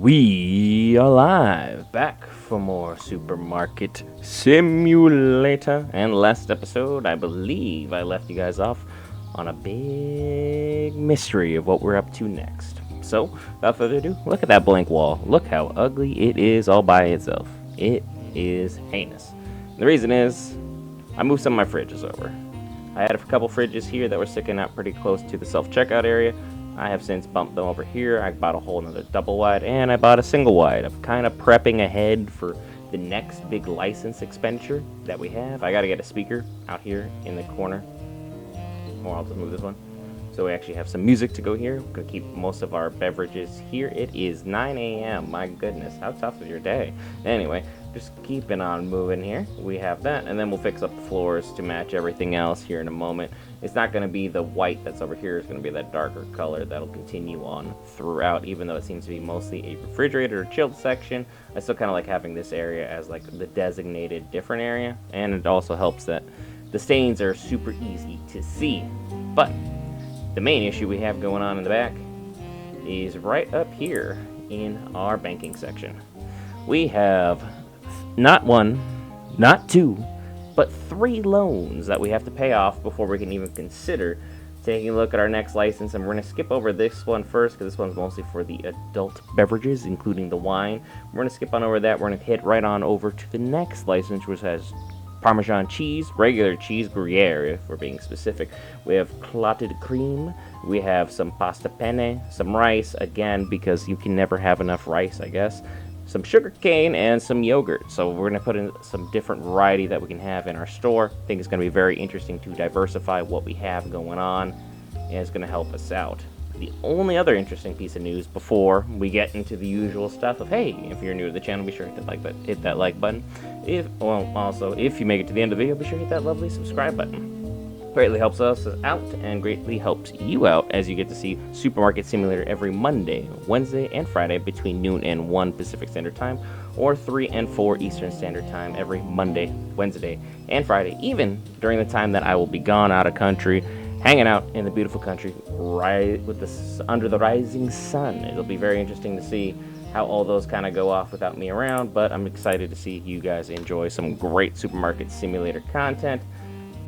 We are live, back for more Supermarket Simulator. And last episode, I believe I left you guys off on a big mystery of what we're up to next. So, without further ado, look at that blank wall. Look how ugly it is all by itself. It is heinous. And the reason is, I moved some of my fridges over. I had a couple fridges here that were sticking out pretty close to the self-checkout area. I have since bumped them over here. I bought a whole another double wide, and I bought a single wide. I'm kind of prepping ahead for the next big license expenditure that we have. I got to get a speaker out here in the corner. Or I'll just move this one. So we actually have some music to go here. We're going to keep most of our beverages here. It is 9 a.m. My goodness, how tough is your day? Anyway, just keeping on moving here. We have that, and then we'll fix up the floors to match everything else here in a moment. It's not going to be the white that's over here. It's going to be that darker color that'll continue on throughout, even though it seems to be mostly a refrigerator or chilled section. I still kind of like having this area as like the designated different area, and it also helps that the stains are super easy to see. But the main issue we have going on in the back is right up here in our banking section. We have not one, not two, but 3 loans that we have to pay off before we can even consider taking a look at our next license. And we're going to skip over this one first because this one's mostly for the adult beverages, including the wine. We're going to skip on over that. We're going to hit right on over to the next license, which has Parmesan cheese, regular cheese, Gruyere if we're being specific. We have clotted cream. We have some pasta penne, some rice, again, because you can never have enough rice, I guess. Some sugar cane and some yogurt. So we're going to put in some different variety that we can have in our store. I think it's going to be very interesting to diversify what we have going on, and it's going to help us out. The only other interesting piece of news before we get into the usual stuff of, hey, if you're new to the channel, be sure to hit that like button. Also, if you make it to the end of the video, be sure to hit that lovely subscribe button. Greatly helps us out and greatly helps you out as you get to see Supermarket Simulator every Monday, Wednesday, and Friday between noon and 1 Pacific Standard Time, or 3 and 4 Eastern Standard Time every Monday, Wednesday, and Friday, even during the time that I will be gone out of country, hanging out in the beautiful country under the rising sun. It'll be very interesting to see how all those kind of go off without me around, but I'm excited to see you guys enjoy some great Supermarket Simulator content.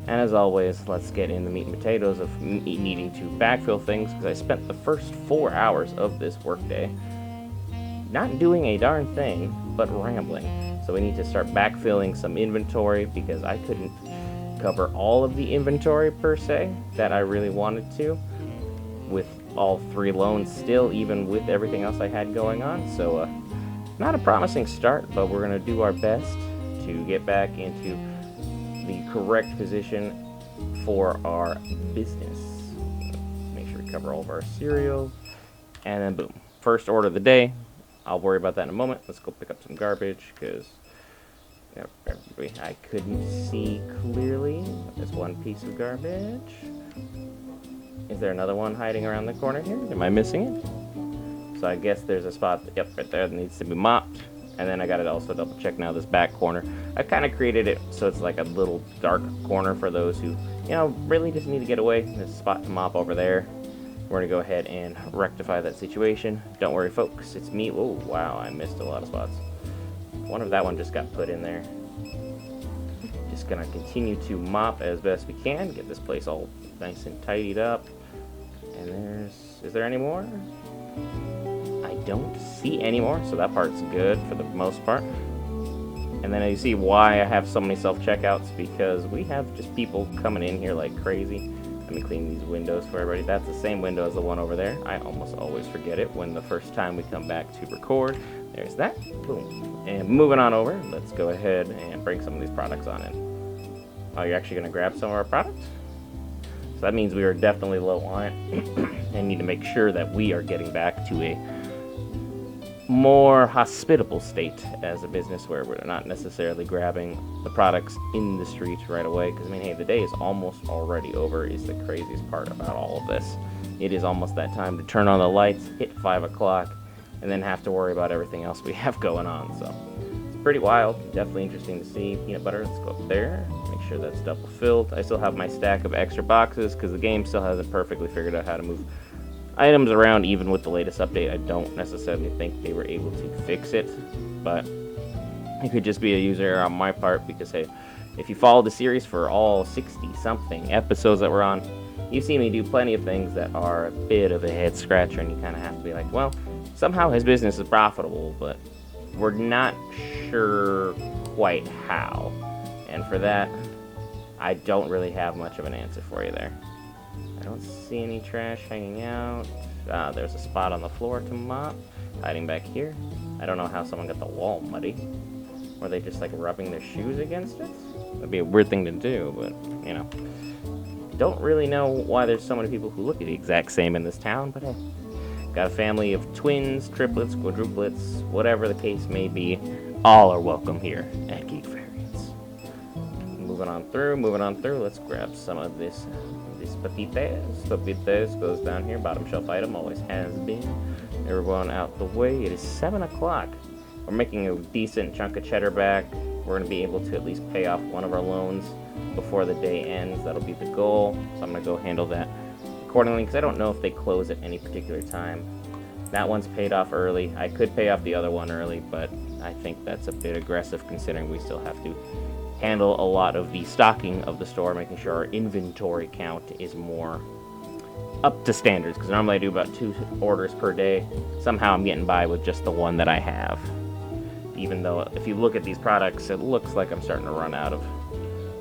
And as always, let's get in the meat and potatoes of needing to backfill things, because I spent the first 4 hours of this workday not doing a darn thing, but rambling. So we need to start backfilling some inventory, because I couldn't cover all of the inventory per se that I really wanted to with all 3 loans still, even with everything else I had going on. So not a promising start, but we're going to do our best to get back into the correct position for our business. Make sure we cover all of our cereal, and then boom, first order of the day. I'll worry about that in a moment. Let's go pick up some garbage, because I couldn't see clearly. There's one piece of garbage. Is there another one hiding around the corner here? Am I missing it? So I guess there's a spot, yep, right there, that needs to be mopped. And then I got to also double check now this back corner. I kind of created it so it's like a little dark corner for those who, really just need to get away. There's a spot to mop over there. We're going to go ahead and rectify that situation. Don't worry, folks. It's me. Oh, wow. I missed a lot of spots. Wonder if that one just got put in there. Just going to continue to mop as best we can. Get this place all nice and tidied up. And is there any more? I don't see any more, so that part's good for the most part. And then you see why I have so many self-checkouts, because we have just people coming in here like crazy. Let me clean these windows for everybody. That's the same window as the one over there. I almost always forget it when the first time we come back to record. There's that. Boom. And moving on over, let's go ahead and bring some of these products on in. Oh, you're actually going to grab some of our products? So that means we are definitely low on it and need to make sure that we are getting back to a more hospitable state as a business, where we're not necessarily grabbing the products in the street right away. Because, hey, the day is almost already over is the craziest part about all of this. It is almost that time to turn on the lights, hit 5 o'clock, and then have to worry about everything else we have going on. So it's pretty wild. Definitely interesting to see. Peanut butter, let's go up there. Make sure that's double filled. I still have my stack of extra boxes because the game still hasn't perfectly figured out how to move items around even with the latest update. I don't necessarily think they were able to fix it, but it could just be a user error on my part because, hey, if you follow the series for all 60-something episodes that we're on, you've seen me do plenty of things that are a bit of a head-scratcher, and you kind of have to be like, well, somehow his business is profitable, but we're not sure quite how. And for that, I don't really have much of an answer for you there. I don't see any trash hanging out. There's a spot on the floor to mop, hiding back here. I don't know how someone got the wall muddy. Were they just like rubbing their shoes against it? That'd be a weird thing to do, but you know. Don't really know why there's so many people who look the exact same in this town, but hey. Got a family of twins, triplets, quadruplets, whatever the case may be. All are welcome here at Geek Variants. Moving on through. Let's grab some of this papitas. Papitas goes down here, bottom shelf item, always has been. Everyone out the way. It is 7 o'clock. We're making a decent chunk of cheddar back. We're going to be able to at least pay off one of our loans before the day ends. That'll be the goal. So I'm going to go handle that accordingly because I don't know if they close at any particular time. That one's paid off early. I could pay off the other one early, but I think that's a bit aggressive considering we still have to handle a lot of the stocking of the store, making sure our inventory count is more up to standards, because normally I do about 2 orders per day. Somehow I'm getting by with just the one that I have. Even though if you look at these products, it looks like I'm starting to run out of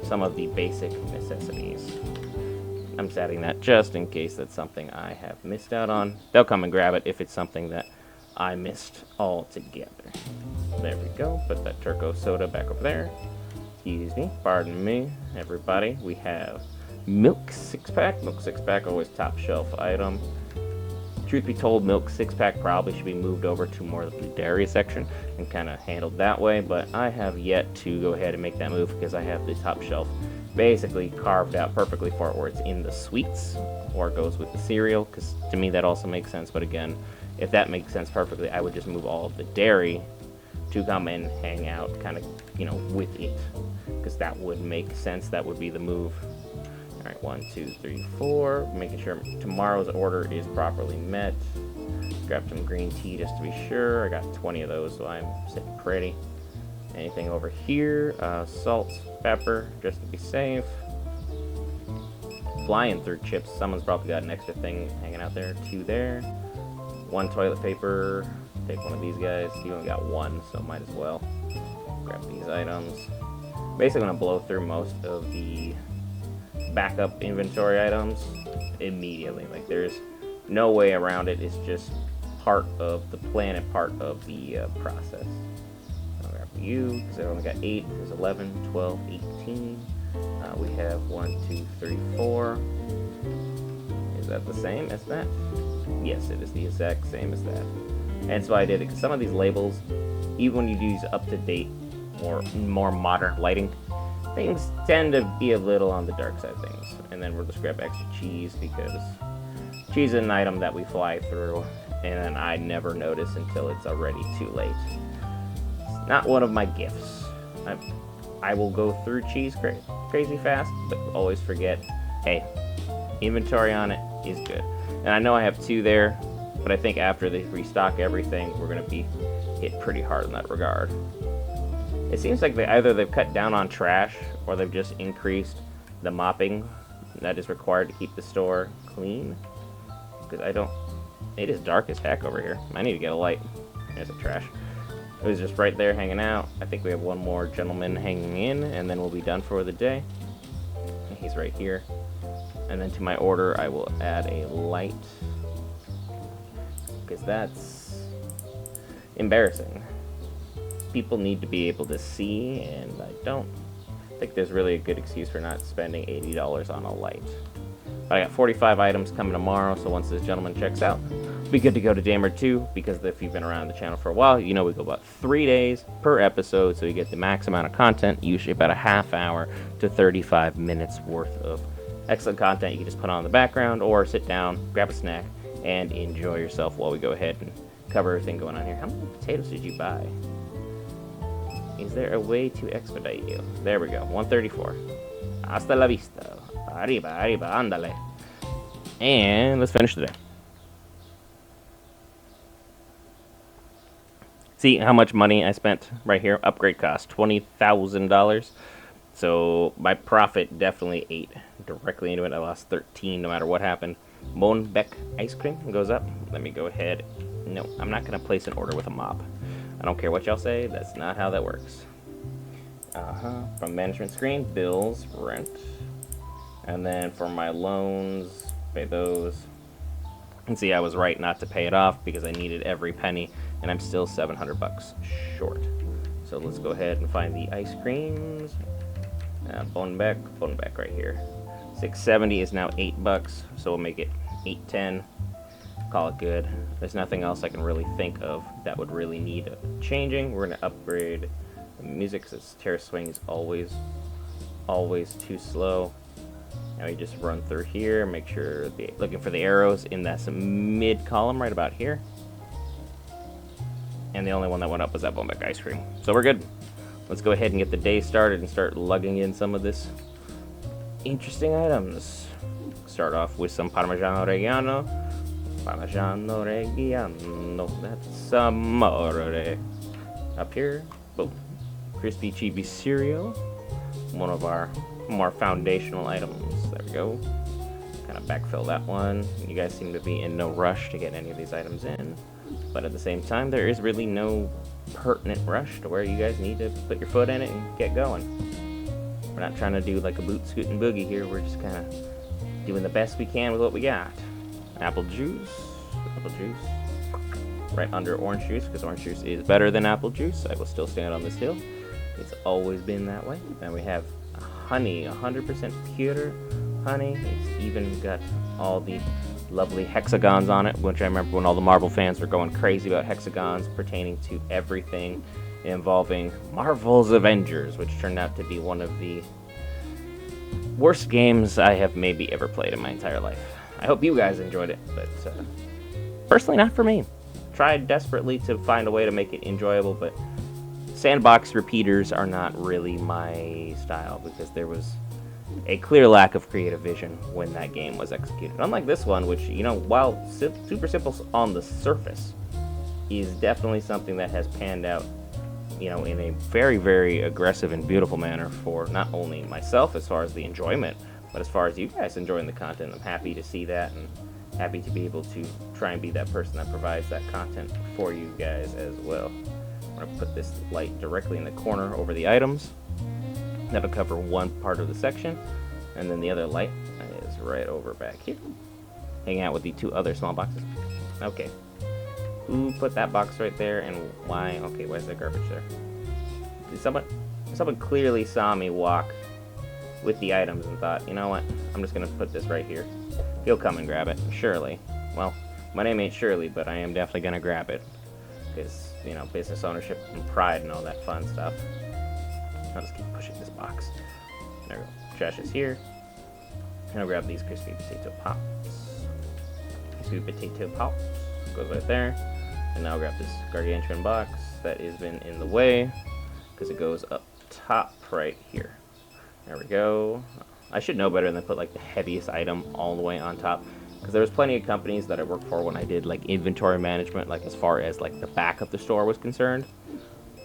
some of the basic necessities. I'm just adding that just in case that's something I have missed out on. They'll come and grab it if it's something that I missed altogether. There we go. Put that turco soda back over there. Excuse me. Pardon me, everybody. We have milk 6-pack. Milk 6-pack, always top shelf item. Truth be told, milk 6-pack probably should be moved over to more of the dairy section and kind of handled that way, but I have yet to go ahead and make that move because I have the top shelf basically carved out perfectly for it where it's in the sweets or goes with the cereal, because to me that also makes sense. But again, if that makes sense perfectly, I would just move all of the dairy to come and hang out kind of, you know, with it, because that would make sense. That would be the move. All right, 1, 2, 3, 4. Making sure tomorrow's order is properly met. Grab some green tea just to be sure. I got 20 of those, so I'm sitting pretty. Anything over here? Salt, pepper, just to be safe. Flying through chips. Someone's probably got an extra thing hanging out there. 2 there. 1 toilet paper. Take one of these guys. You only got 1, so might as well. Grab these items. Basically, I'm gonna blow through most of the backup inventory items immediately. Like, there's no way around it. It's just part of the plan and part of the process. I'll grab you because I only got 8. There's 11, 12, 18. We have 1, 2, 3, 4. Is that the same as that? Yes, it is the exact same as that. And so I did it because some of these labels, even when you use up-to-date or more modern lighting, things tend to be a little on the dark side of things. And then we'll just grab extra cheese because cheese is an item that we fly through, and I never notice until it's already too late. It's not one of my gifts. I will go through cheese crazy fast, but always forget, hey, inventory on it is good. And I know I have 2 there, but I think after they restock everything, we're going to be hit pretty hard in that regard. It seems like they've cut down on trash, or they've just increased the mopping that is required to keep the store clean. Because it is dark as heck over here. I need to get a light. There's the trash. It was just right there hanging out. I think we have 1 more gentleman hanging in, and then we'll be done for the day. He's right here. And then to my order, I will add a light, because that's embarrassing. People need to be able to see, and I don't think there's really a good excuse for not spending $80 on a light. But I got 45 items coming tomorrow, so once this gentleman checks out, we'll be good to go to Damer 2, because if you've been around the channel for a while, you know we go about 3 days per episode, so you get the max amount of content, usually about a half hour to 35 minutes worth of excellent content you can just put on in the background, or sit down, grab a snack, and enjoy yourself while we go ahead and cover everything going on here. How many potatoes did you buy? Is there a way to expedite you? There we go, 134. Hasta la vista. Arriba, arriba, andale. And let's finish the day. See how much money I spent right here? Upgrade cost, $20,000. So my profit definitely ate directly into it. I lost 13 no matter what happened. Mohnbeck ice cream goes up. Let me go ahead. No, I'm not going to place an order with a mob. I don't care what y'all say. That's not how that works. From management screen, bills, rent. And then for my loans, pay those. And see, I was right not to pay it off because I needed every penny, and I'm still $700 short. So let's go ahead and find the ice creams. Mohnbeck right here. 670 is now $8, so we'll make it 810. Call it good. There's nothing else I can really think of that would really need changing. We're gonna upgrade the music because terrace swing is always too slow. Now we just run through here, make sure looking for the arrows in that mid column right about here. And the only one that went up was that Mohnbeck ice cream. So we're good. Let's go ahead and get the day started and start lugging in some of this interesting items. Start off with some Parmigiano Reggiano. Parmigiano Reggiano, that's amore. Up here, boom. Crispy Chibi cereal. One of our more foundational items. There we go. Kind of backfill that one. You guys seem to be in no rush to get any of these items in. But at the same time, there is really no pertinent rush to where you guys need to put your foot in it and get going. We're not trying to do like a boot, scoot, and boogie here. We're just kind of doing the best we can with what we got. Apple juice. Right under orange juice, because orange juice is better than apple juice. I will still stand on this hill. It's always been that way. Then we have honey, 100% pure honey. It's even got all the lovely hexagons on it, which I remember when all the Marvel fans were going crazy about hexagons pertaining to everything involving Marvel's Avengers, which turned out to be one of the worst games I have maybe ever played in my entire life. I hope you guys enjoyed it, but personally not for me. Tried desperately to find a way to make it enjoyable, but sandbox repeaters are not really my style because there was a clear lack of creative vision when that game was executed. Unlike this one, which, you know, while super simple on the surface, is definitely something that has panned out, you know, in a very, very aggressive and beautiful manner for not only myself as far as the enjoyment, but as far as you guys enjoying the content. I'm happy to see that and happy to be able to try and be that person that provides that content for you guys as well. I'm going to put this light directly in the corner over the items. That'll cover one part of the section, and then the other light is right over back here, hanging out with the two other small boxes. Okay. Who put that box right there, and why? Okay, why is there garbage there? Someone clearly saw me walk with the items and thought, you know what, I'm just going to put this right here. He'll come and grab it, surely. Well, my name ain't Shirley, but I am definitely going to grab it. Because, you know, business ownership and pride and all that fun stuff. I'll just keep pushing this box. There we go. Trash is here. And I'll grab these crispy potato pops. Crispy potato pops. Goes right there. And now I'll grab this gargantuan box that has been in the way. Because it goes up top right here. There we go. I should know better than put like the heaviest item all the way on top. Because there was plenty of companies that I worked for when I did like inventory management, like as far as like the back of the store was concerned,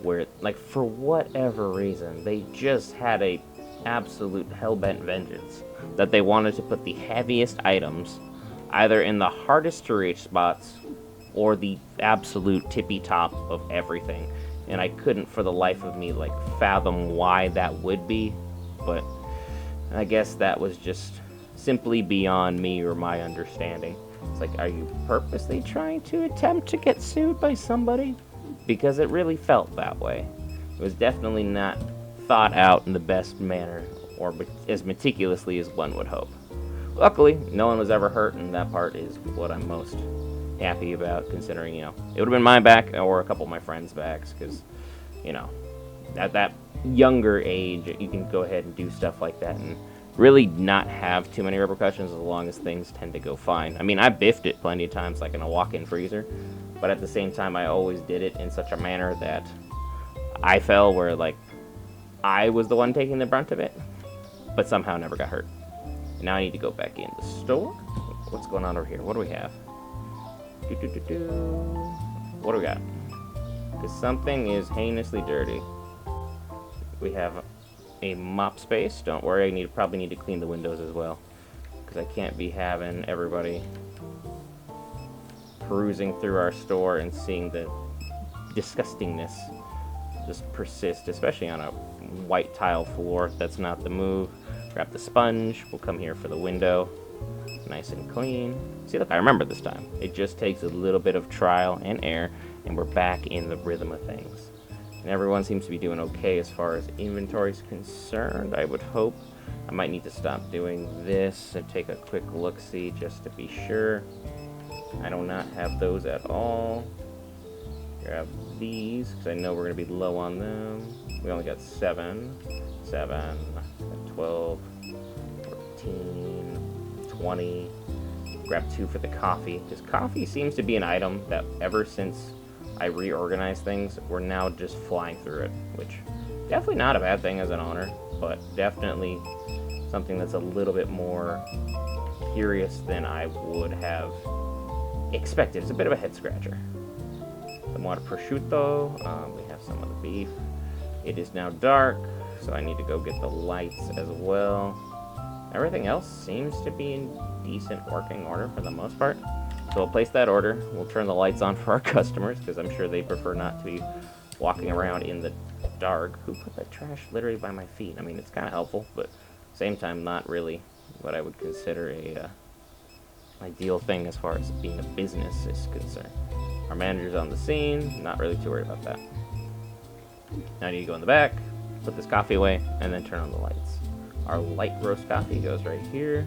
where like for whatever reason they just had a absolute hell-bent vengeance that they wanted to put the heaviest items either in the hardest to reach spots or the absolute tippy top of everything, and I couldn't for the life of me like fathom why that would be, but I guess that was just simply beyond me or my understanding. It's like, are you purposely trying to attempt to get sued by somebody? Because it really felt that way. It was definitely not thought out in the best manner or as meticulously as one would hope. Luckily, no one was ever hurt, and that part is what I'm most happy about, considering, you know, it would have been my back or a couple of my friends' backs, because, you know, at that younger age, you can go ahead and do stuff like that and really not have too many repercussions as long as things tend to go fine. I mean, I biffed it plenty of times, like in a walk-in freezer, but at the same time, I always did it in such a manner that I fell where, like, I was the one taking the brunt of it, but somehow never got hurt. And now I need to go back in the store. What's going on over here? What do we have? What do we got? because something is heinously dirty. We have a mop space. Don't worry, I probably need to clean the windows as well, because I can't be having everybody perusing through our store and seeing the disgustingness just persist, especially on a white tile floor. That's not the move. Grab the sponge. We'll come here for the window. Nice and clean. See, look, I remember this time. It just takes a little bit of trial and error, and we're back in the rhythm of things. And everyone seems to be doing okay as far as inventory is concerned, I would hope. I might need to stop doing this and take a quick look-see just to be sure. I do not have those at all. Grab these, because I know we're going to be low on them. We only got 7, 12, 14, 20. Grab 2 for the coffee, because coffee seems to be an item that ever since I reorganized things, we're now just flying through it, which definitely not a bad thing as an owner, but definitely something that's a little bit more curious than I would have expected. It's a bit of a head scratcher. Some more prosciutto. We have some of the beef. It is now dark, so I need to go get the lights as well. Everything else seems to be in decent working order for the most part. So we'll place that order. We'll turn the lights on for our customers, because I'm sure they prefer not to be walking around in the dark. Who put that trash literally by my feet? I mean, it's kind of helpful, but at the same time, not really what I would consider a ideal thing as far as being a business is concerned. Our manager's on the scene, not really too worried about that. Now I need to go in the back, put this coffee away, and then turn on the lights. Our light roast coffee goes right here.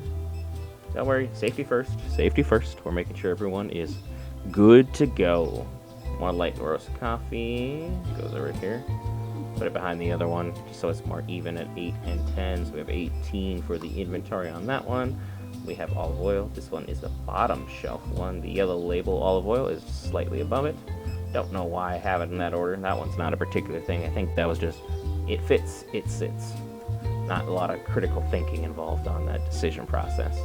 Don't worry, safety first, safety first. We're making sure everyone is good to go. More light roast coffee goes over here. Put it behind the other one, just so it's more even at 8 and 10. So we have 18 for the inventory on that one. We have olive oil. This one is the bottom shelf one. The yellow label olive oil is slightly above it. Don't know why I have it in that order. That one's not a particular thing. I think that was just, it fits, it sits. Not a lot of critical thinking involved on that decision process.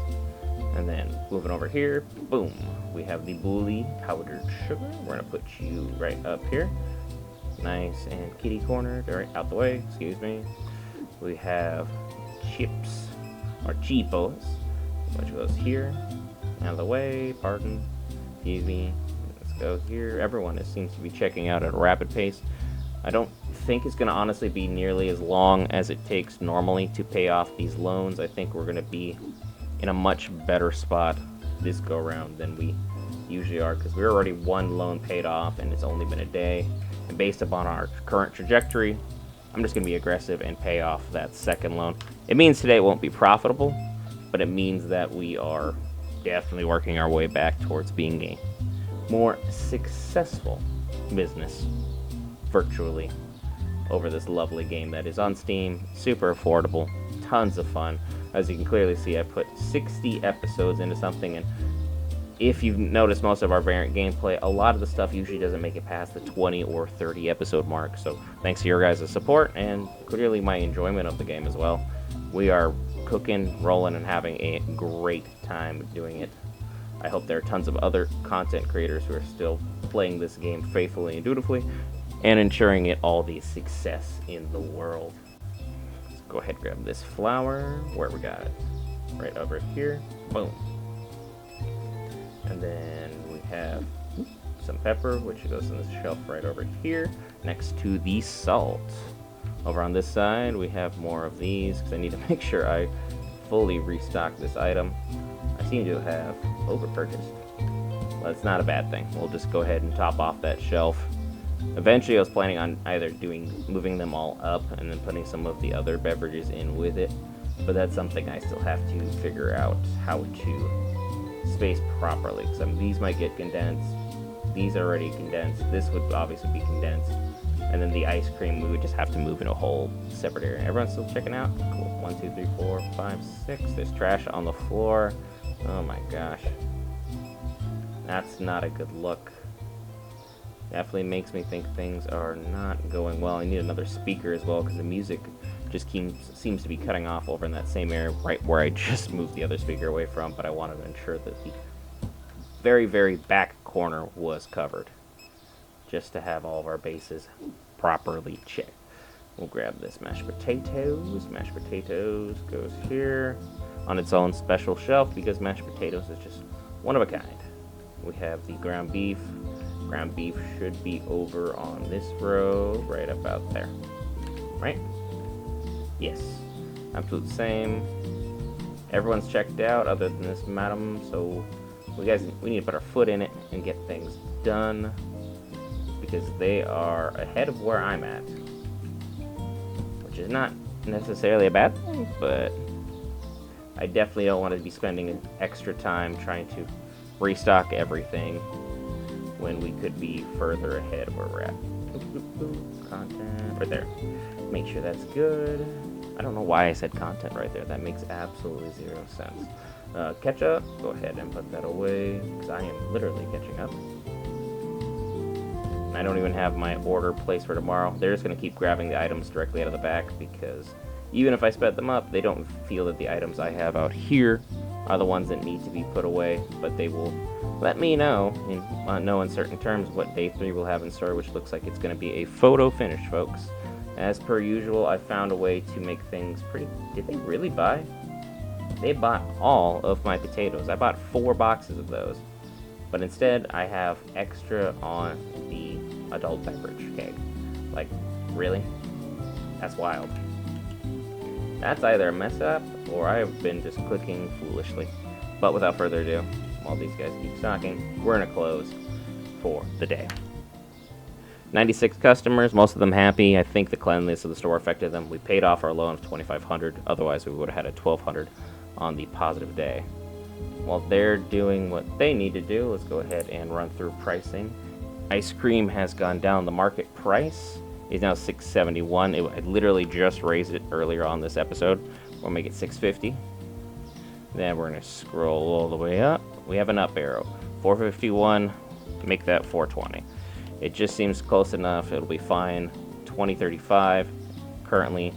And then moving over here, boom, we have the bully powdered sugar. We're gonna put you right up here. Nice and kitty cornered, right out the way, excuse me. We have chips, or cheapos, which goes here, out of the way, pardon, excuse me. Let's go here. Everyone seems to be checking out at a rapid pace. I don't think it's going to honestly be nearly as long as it takes normally to pay off these loans. I think we're going to be in a much better spot this go around than we usually are, because we're already 1 loan paid off and it's only been a day. And based upon our current trajectory, I'm just going to be aggressive and pay off that second loan. It means today it won't be profitable, but it means that we are definitely working our way back towards being a more successful business virtually over this lovely game that is on Steam, super affordable, tons of fun. As you can clearly see, I put 60 episodes into something, and if you've noticed most of our variant gameplay, a lot of the stuff usually doesn't make it past the 20 or 30 episode mark. So thanks to your guys' support and clearly my enjoyment of the game as well. We are cooking, rolling, and having a great time doing it. I hope there are tons of other content creators who are still playing this game faithfully and dutifully and ensuring it all the success in the world. Let's go ahead and grab this flour. Where we got it? Right over here. Boom. And then we have some pepper, which goes in this shelf right over here, next to the salt. Over on this side, we have more of these, because I need to make sure I fully restock this item. I seem to have over-purchased. Well, it's not a bad thing. We'll just go ahead and top off that shelf. Eventually, I was planning on either moving them all up and then putting some of the other beverages in with it, but that's something I still have to figure out how to space properly, because these might get condensed. These are already condensed. This would obviously be condensed. And then the ice cream, we would just have to move in a whole separate area. Everyone's still checking out? Cool. 1, 2, 3, 4, 5, 6. There's trash on the floor. Oh my gosh. That's not a good look. Definitely makes me think things are not going well. I need another speaker as well, because the music just seems to be cutting off over in that same area right where I just moved the other speaker away from, but I wanted to ensure that the very, very back corner was covered. just to have all of our bases properly checked. We'll grab this mashed potatoes. Mashed potatoes goes here on its own special shelf because mashed potatoes is just one of a kind. We have the ground beef. Ground beef should be over on this row, right about there. Right? Yes. Absolute same. Everyone's checked out other than this madam, so we need to put our foot in it and get things done because they are ahead of where I'm at. Which is not necessarily a bad thing, but I definitely don't want to be spending extra time trying to restock everything when we could be further ahead of where we're at. Content right there. Make sure that's good. I don't know why I said content right there. That makes absolutely zero sense. Ketchup, go ahead and put that away because I am literally catching up. I don't even have my order placed for tomorrow. They're just going to keep grabbing the items directly out of the back because even if I sped them up, they don't feel that the items I have out here are the ones that need to be put away, but they will let me know in no uncertain terms what day 3 will have in store, which looks like it's going to be a photo finish, folks. As per usual, I found a way to make things pretty... Did they really buy? They bought all of my potatoes. I bought 4 boxes of those. But instead, I have extra on the adult beverage keg. Like, really? That's wild. That's either a mess up, or I have been just clicking foolishly. But without further ado, while these guys keep stocking, we're gonna close for the day. 96 customers, most of them happy. I think the cleanliness of the store affected them. We paid off our loan of $2,500. Otherwise, we would have had a $1,200 on the positive day. While they're doing what they need to do, let's go ahead and run through pricing. Ice cream has gone down. The market price is now $6.71. I literally just raised it earlier on this episode. We'll make it $6.50. Then we're going to scroll all the way up. We have an up arrow. $4.51, make that $4.20. It just seems close enough. It'll be fine. $20.35 currently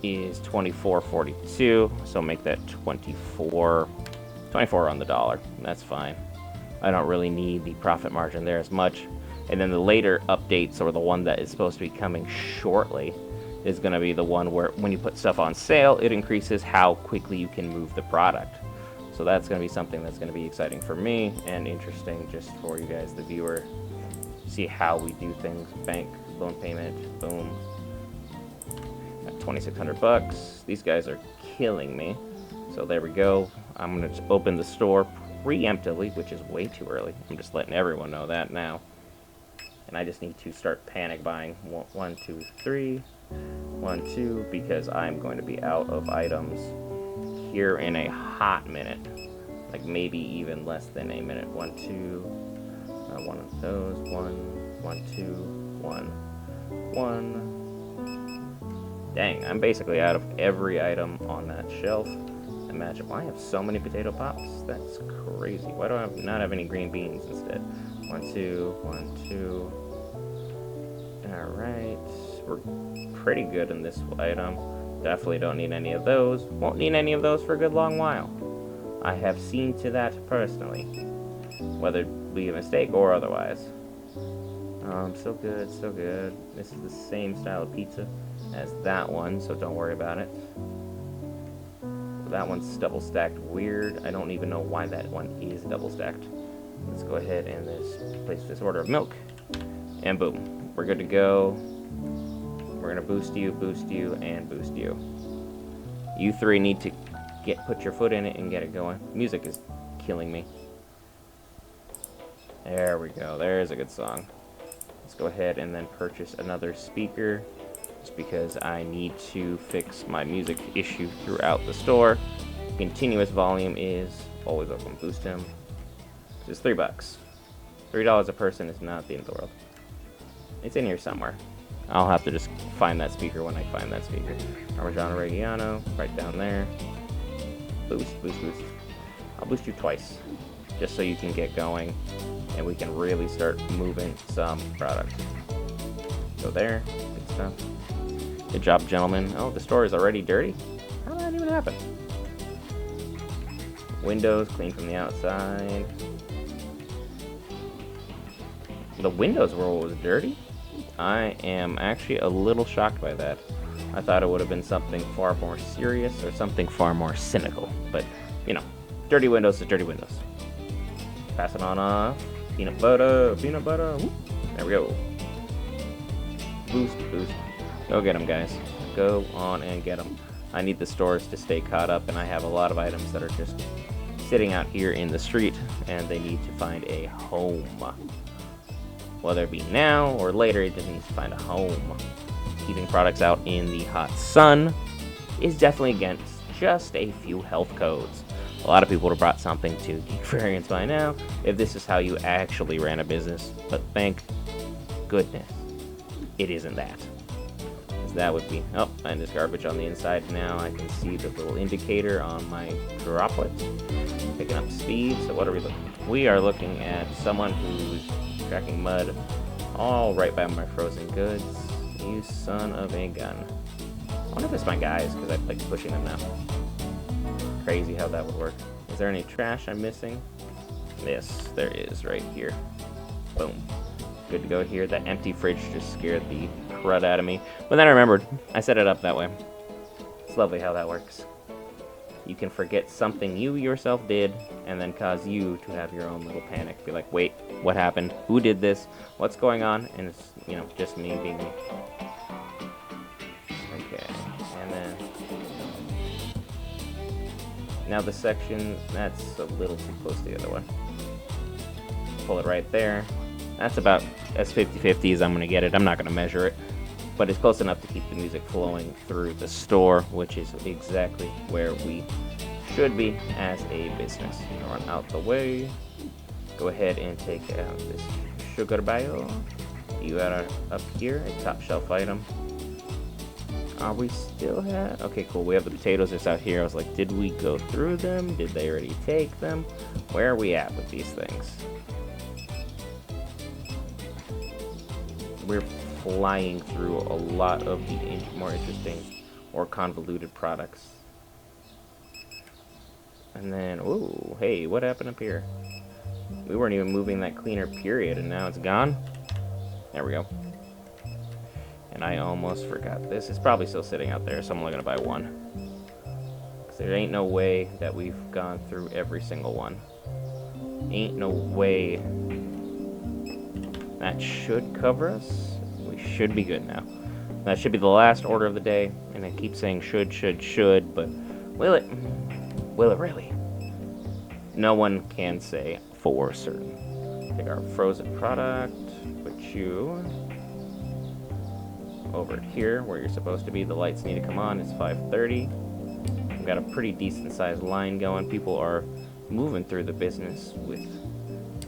is $24.42, so make that 24 on the dollar. That's fine. I don't really need the profit margin there as much. And then the later updates, or the one that is supposed to be coming shortly, is going to be the one where when you put stuff on sale, it increases how quickly you can move the product. So that's going to be something that's going to be exciting for me and interesting just for you guys, the viewer. See how we do things. Bank, loan payment, boom. Got $2,600. These guys are killing me. So there we go. I'm going to open the store preemptively, which is way too early. I'm just letting everyone know that now. And I just need to start panic buying. 1, 2, 3. 1, 2, because I'm going to be out of items here in a hot minute. Like maybe even less than a minute. 1, 2. One of those. 1, 1, 2, 1, 1. Dang, I'm basically out of every item on that shelf. Imagine why I have so many potato pops. That's crazy. Why do I not have any green beans instead? 1, 2, 1, 2. Alright. We're pretty good in this item. Definitely don't need any of those. Won't need any of those for a good long while. I have seen to that personally. Whether it be a mistake or otherwise. So good, so good. This is the same style of pizza as that one, so don't worry about it. That one's double stacked weird. I don't even know why that one is double stacked. Let's go ahead and place this order of milk. And boom. We're good to go. We're gonna boost you, and boost you. You three need to put your foot in it and get it going. Music is killing me. There we go. There's a good song. Let's go ahead and then purchase another speaker, just because I need to fix my music issue throughout the store. Continuous volume is always welcome. Boost him. Just $3. $3 a person is not the end of the world. It's in here somewhere. I'll have to just find that speaker when I find that speaker. Parmigiano Reggiano, right down there. Boost, boost, boost. I'll boost you twice, just so you can get going, and we can really start moving some product. Go there, good stuff. Good job, gentlemen. Oh, the store is already dirty? How did that even happen? Windows, clean from the outside. The windows were what was dirty? I am actually a little shocked by that. I thought it would have been something far more serious or something far more cynical. But, you know, dirty windows is dirty windows. Pass it on off. Peanut butter, peanut butter. Whoop. There we go. Boost, boost. Go get them, guys. Go on and get them. I need the stores to stay caught up, and I have a lot of items that are just sitting out here in the street, and they need to find a home. Whether it be now or later, it just needs to find a home. Keeping products out in the hot sun is definitely against just a few health codes. A lot of people would have brought something to Geek Variants by now if this is how you actually ran a business, but thank goodness it isn't that. Because that would be, oh, and there's garbage on the inside now. I can see the little indicator on my droplet picking up speed. So what are we looking at? We are looking at someone who's tracking mud all right by my frozen goods. You son of a gun. I wonder if it's my guys, because I like pushing them now. Crazy how that would work. Is there any trash I'm missing? Yes, there is right here. Boom. Good to go here. That empty fridge just scared the crud out of me. But then I remembered, I set it up that way. It's lovely how that works. You can forget something you yourself did, and then cause you to have your own little panic. Be like, wait, what happened? Who did this? What's going on? And it's, you know, just me being me. Okay, and then now the section, that's a little too close to the other one. Pull it right there. That's about as 50-50 as I'm going to get it. I'm not going to measure it, but it's close enough to keep the music flowing through the store, which is exactly where we should be as a business. Run out the way. Go ahead and take out this sugar bio. You got up here, a top shelf item. Are we still have? Okay, cool. We have the potatoes just out here. I was like, did we go through them? Did they already take them? Where are we at with these things? We're flying through a lot of the more interesting or convoluted products. And then, ooh, hey, what happened up here? We weren't even moving that cleaner period, and now it's gone. There we go. And I almost forgot this. It's probably still sitting out there, so I'm only gonna buy one. Because there ain't no way that we've gone through every single one. Ain't no way. That should cover us. We should be good now. That should be the last order of the day. And I keep saying should, but will it? Will it really? No one can say for certain. Take our frozen product, put you over here where you're supposed to be. The lights need to come on. It's 5:30. We've got a pretty decent sized line going. People are moving through the business with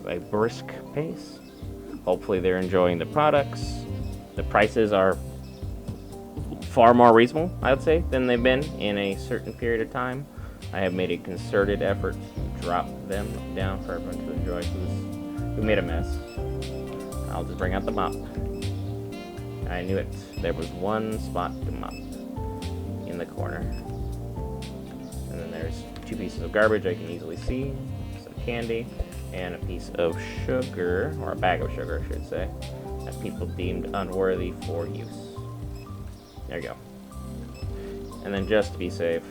a brisk pace. Hopefully they're enjoying the products. The prices are far more reasonable, I would say, than they've been in a certain period of time. I have made a concerted effort to drop them down for everyone to enjoy who made a mess. I'll just bring out the mop. I knew it. There was one spot to mop in the corner. And then there's 2 pieces of garbage I can easily see, some candy, and a piece of sugar, or a bag of sugar, I should say, that people deemed unworthy for use. There you go. And then just to be safe,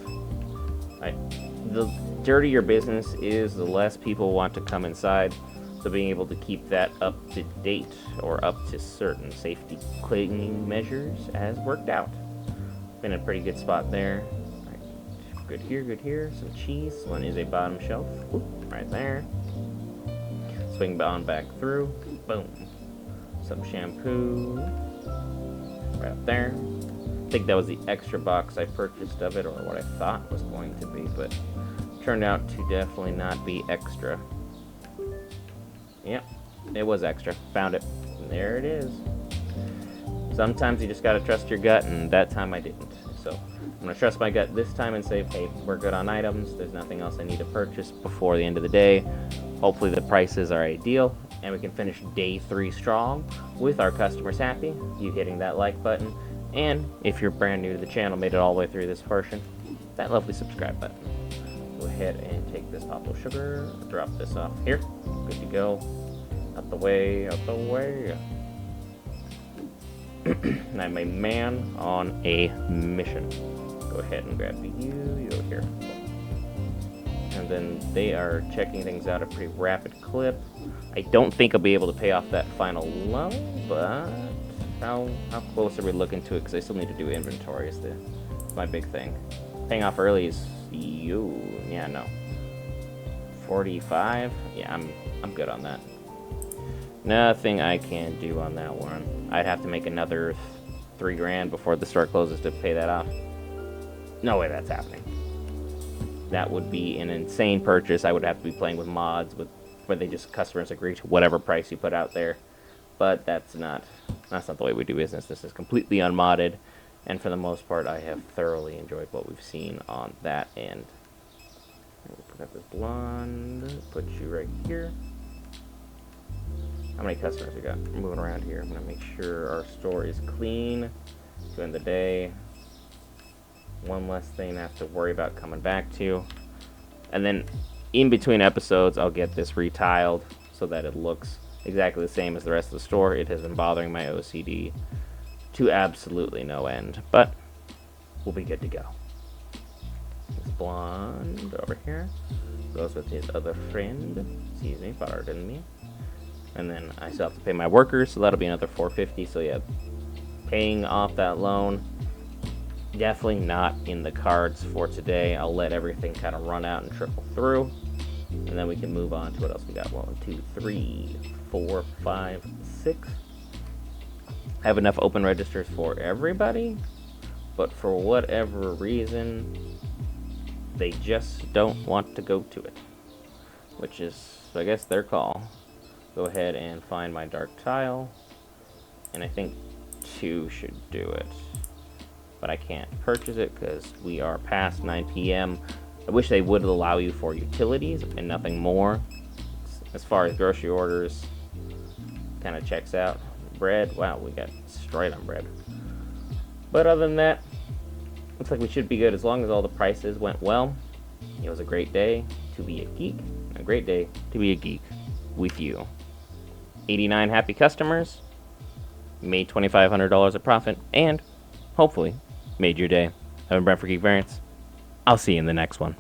the dirtier your business is, the less people want to come inside. So being able to keep that up to date or up to certain safety cleaning measures has worked out. Been a pretty good spot there. Right. Good here, good here. Some cheese. One is a bottom shelf. Whoop, right there. Swing on back through. Boom. Some shampoo. Right up there. I think that was the extra box I purchased of it, or what I thought was going to be, but turned out to definitely not be extra. Yep, it was extra. Found it. And there it is. Sometimes you just gotta trust your gut, and that time I didn't. So I'm gonna trust my gut this time and say, hey, we're good on items. There's nothing else I need to purchase before the end of the day. Hopefully the prices are ideal, and we can finish day 3 strong with our customers happy, you hitting that like button, and if you're brand new to the channel, made it all the way through this portion, that lovely subscribe button. Go ahead and take this pop of sugar, drop this off here, good to go. Out the way, out the way. And I'm a man on a mission. Go ahead and grab you over here. And then they are checking things out at a pretty rapid clip. I don't think I'll be able to pay off that final loan, but how close are we looking to it? Because I still need to do inventory is my big thing. Paying off early is yeah, no. 45? Yeah, I'm good on that. Nothing I can do on that one. I'd have to make another $3 grand before the store closes to pay that off. No way that's happening. That would be an insane purchase. I would have to be playing with mods where they just customers agree to whatever price you put out there. But that's not the way we do business. This is completely unmodded, and for the most part, I have thoroughly enjoyed what we've seen on that end. We'll put up this blonde. Put you right here. How many customers we got moving around here? I'm gonna make sure our store is clean during the day. One less thing I have to worry about coming back to. And then in between episodes, I'll get this retiled so that it looks exactly the same as the rest of the store. It has been bothering my OCD to absolutely no end, but we'll be good to go. This blonde over here goes with his other friend. Excuse me, pardon me. And then I still have to pay my workers, so that'll be another $450. So yeah, paying off that loan, definitely not in the cards for today. I'll let everything kind of run out and trickle through, and then we can move on to what else we got. 1, 2, 3, 4, 5, 6. I have enough open registers for everybody, but for whatever reason, they just don't want to go to it, which is, I guess, their call. Go ahead and find my dark tile, and I think 2 should do it. But I can't purchase it because we are past 9 p.m. I wish they would allow you for utilities and nothing more. As far as grocery orders, kind of checks out. Bread, wow, we got destroyed on bread. But other than that, looks like we should be good as long as all the prices went well. It was a great day to be a geek, a great day to be a geek with you. 89 happy customers, made $2,500 of profit, and hopefully made your day. I've been Brent for Geek Variants. I'll see you in the next one.